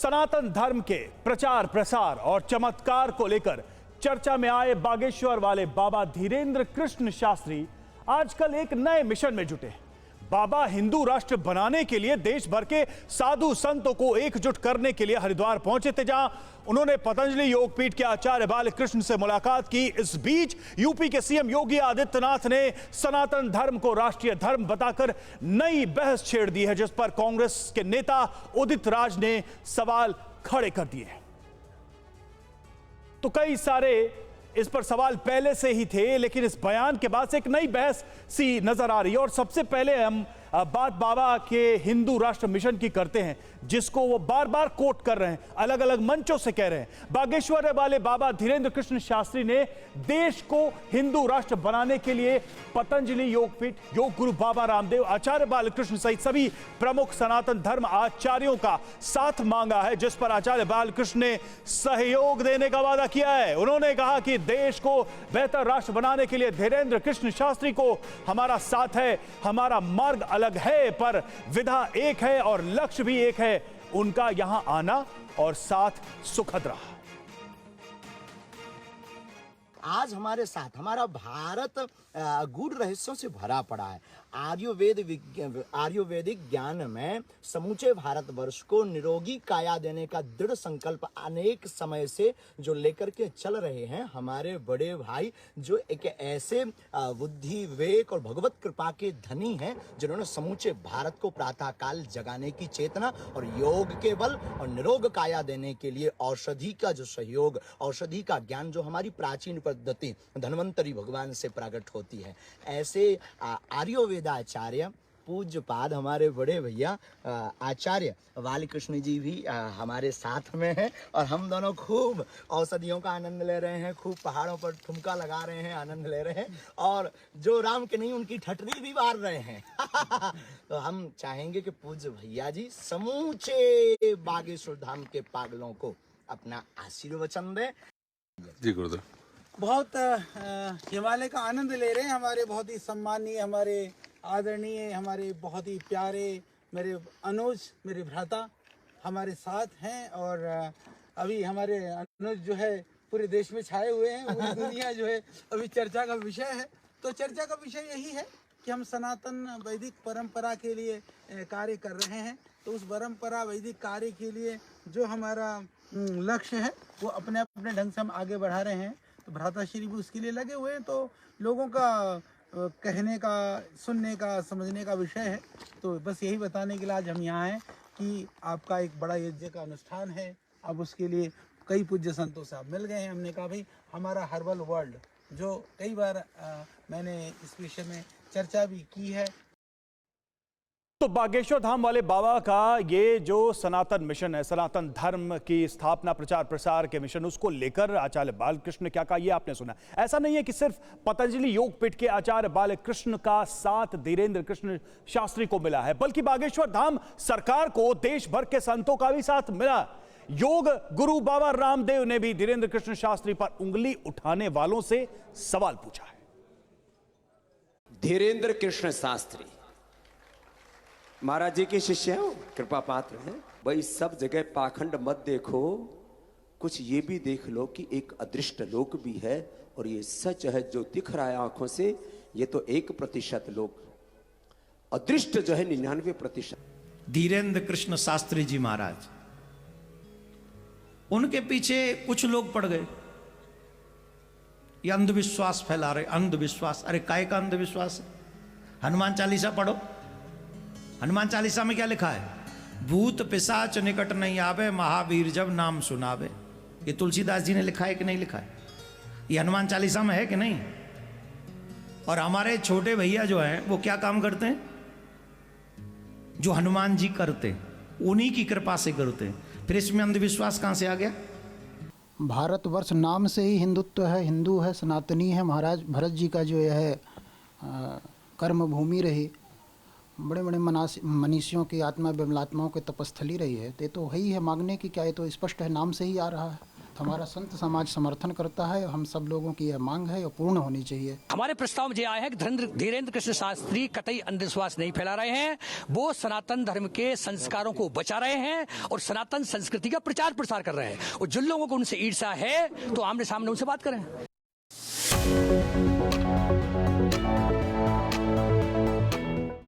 सनातन धर्म के प्रचार प्रसार और चमत्कार को लेकर चर्चा में आए बागेश्वर वाले बाबा धीरेन्द्र कृष्ण शास्त्री आजकल एक नए मिशन में जुटे हैं। बाबा हिंदू राष्ट्र बनाने के लिए देश भर के साधु संतों को एकजुट करने के लिए हरिद्वार पहुंचे थे, जहां उन्होंने पतंजलि योगपीठ के आचार्य बालकृष्ण से मुलाकात की। इस बीच यूपी के सीएम योगी आदित्यनाथ ने सनातन धर्म को राष्ट्रीय धर्म बताकर नई बहस छेड़ दी है, जिस पर कांग्रेस के नेता उदित राज ने सवाल खड़े कर दिए। तो कई सारे इस पर सवाल पहले से ही थे, लेकिन इस बयान के बाद से एक नई बहस सी नजर आ रही है। और सबसे पहले हम बात बाबा के हिंदू राष्ट्र मिशन की करते हैं, जिसको वो बार बार कोट कर रहे हैं, अलग अलग मंचों से कह रहे हैं। बागेश्वर वाले बाबा धीरेन्द्र कृष्ण शास्त्री ने देश को हिंदू राष्ट्र बनाने के लिए पतंजलि योगपीठ, योग गुरु बाबा रामदेव, आचार्य बालकृष्ण सहित सभी प्रमुख सनातन धर्म आचार्यों का साथ मांगा है, जिस पर आचार्य बालकृष्ण ने सहयोग देने का वादा किया है। उन्होंने कहा कि देश को बेहतर राष्ट्र बनाने के लिए धीरेन्द्र कृष्ण शास्त्री को हमारा साथ है। हमारा मार्ग अलग है, पर विधा एक है और लक्ष्य भी एक है। उनका यहां आना और साथ सुखद रहा। आज हमारे साथ हमारा भारत गूढ़ रहस्यों से भरा पड़ा है। आयुर्वेदिक ज्ञान में समूचे भारतवर्ष को निरोगी काया देने का दृढ़ संकल्प अनेक समय से जो लेकर के चल रहे हैं हमारे बड़े भाई, जो एक ऐसे बुद्धि विवेक और भगवत कृपा के धनी हैं, जिन्होंने समूचे भारत को प्रातः काल जगाने की चेतना और योग के बल और निरोग काया देने के लिए औषधि का जो सहयोग, औषधि का ज्ञान जो हमारी प्राचीन पद्धति धन्वंतरी भगवान से प्रकट होती है, ऐसे आर्योवेदाचार्य पूज्यपाद हमारे बड़े भैया आचार्य बालकृष्ण जी भी हमारे साथ में हैं। और हम दोनों खूब औषधियों का आनंद ले रहे हैं, खूब पहाड़ों पर ठुमका लगा रहे हैं, आनंद ले रहे हैं, और जो राम के नहीं उनकी ठटरी भी मार रहे हैं। तो हम चाहेंगे कि पूज्य भैया जी समूचे बागेश्वर धाम के पागलों को अपना आशीर्वचन दें। जी गुरुदेव। बहुत हिमालय का आनंद ले रहे हैं हमारे बहुत ही सम्मानीय, हमारे आदरणीय, हमारे बहुत ही प्यारे मेरे अनुज, मेरे भ्राता हमारे साथ हैं। और अभी हमारे अनुज जो है पूरे देश में छाए हुए हैं। पूरी दुनिया जो है अभी चर्चा का विषय है। तो चर्चा का विषय यही है कि हम सनातन वैदिक परंपरा के लिए कार्य कर रहे हैं। तो उस परंपरा वैदिक कार्य के लिए जो हमारा लक्ष्य है वो अपने अपने ढंग से हम आगे बढ़ा रहे हैं। तो भ्राताश्री भी उसके लिए लगे हुए हैं। तो लोगों का कहने का, सुनने का, समझने का विषय है। तो बस यही बताने के लिए आज हम यहाँ हैं कि आपका एक बड़ा यज्ञ का अनुष्ठान है। अब उसके लिए कई पूज्य संतों से आप मिल गए हैं। हमने कहा भाई हमारा हर्बल वर्ल्ड, जो कई बार मैंने इस विषय में चर्चा भी की है। तो बागेश्वर धाम वाले बाबा का ये जो सनातन मिशन है, सनातन धर्म की स्थापना प्रचार प्रसार के मिशन, उसको लेकर आचार्य बालकृष्ण ने क्या कहा ये आपने सुना। ऐसा नहीं है कि सिर्फ पतंजलि योगपीठ के आचार्य बालकृष्ण का साथ धीरेन्द्र कृष्ण शास्त्री को मिला है, बल्कि बागेश्वर धाम सरकार को देश भर के संतों का भी साथ मिला। योग गुरु बाबा रामदेव ने भी धीरेन्द्र कृष्ण शास्त्री पर उंगली उठाने वालों से सवाल पूछा है। धीरेन्द्र कृष्ण शास्त्री महाराज जी के शिष्य हैं, कृपा पात्र हैं। भाई सब जगह पाखंड मत देखो, कुछ ये भी देख लो कि एक अदृष्ट लोक भी है, और ये सच है जो दिख रहा है आंखों से। ये तो 1% लोक, अदृष्ट जो है 99%। धीरेन्द्र कृष्ण शास्त्री जी महाराज, उनके पीछे कुछ लोग पड़ गए, ये अंधविश्वास फैला रहे। अंधविश्वास, अरे काय का अंधविश्वास है? हनुमान चालीसा पढ़ो। हनुमान चालीसा में क्या लिखा है? भूत पिशाच निकट नहीं आवे, महावीर जब नाम सुनावे। ये तुलसीदास जी ने लिखा है कि नहीं लिखा है? ये हनुमान चालीसा में है कि नहीं? और हमारे छोटे भैया जो हैं वो क्या काम करते हैं? जो हनुमान जी करते, उन्हीं की कृपा से करते हैं। फिर इसमें अंधविश्वास कहां से आ गया? भारतवर्ष नाम से ही हिंदुत्व है, हिंदू है, सनातनी है। महाराज भरत जी का जो यह कर्म भूमि रही, बड़े बड़े मनीषियों की आत्मा विमलात्माओं की तपस्थली रही है। तो वही है, मांगने की क्या है, तो स्पष्ट है, नाम से ही आ रहा है। तो हमारा संत समाज समर्थन करता है। हम सब लोगों की यह मांग है और पूर्ण होनी चाहिए। हमारे प्रस्ताव में यह आया है कि धीरेन्द्र कृष्ण शास्त्री कतई अंधविश्वास नहीं फैला रहे हैं, वो सनातन धर्म के संस्कारों को बचा रहे हैं और सनातन संस्कृति का प्रचार प्रसार कर रहे हैं। और जिन लोगों को उनसे ईर्ष्या है तो आमने सामने उनसे बात करें।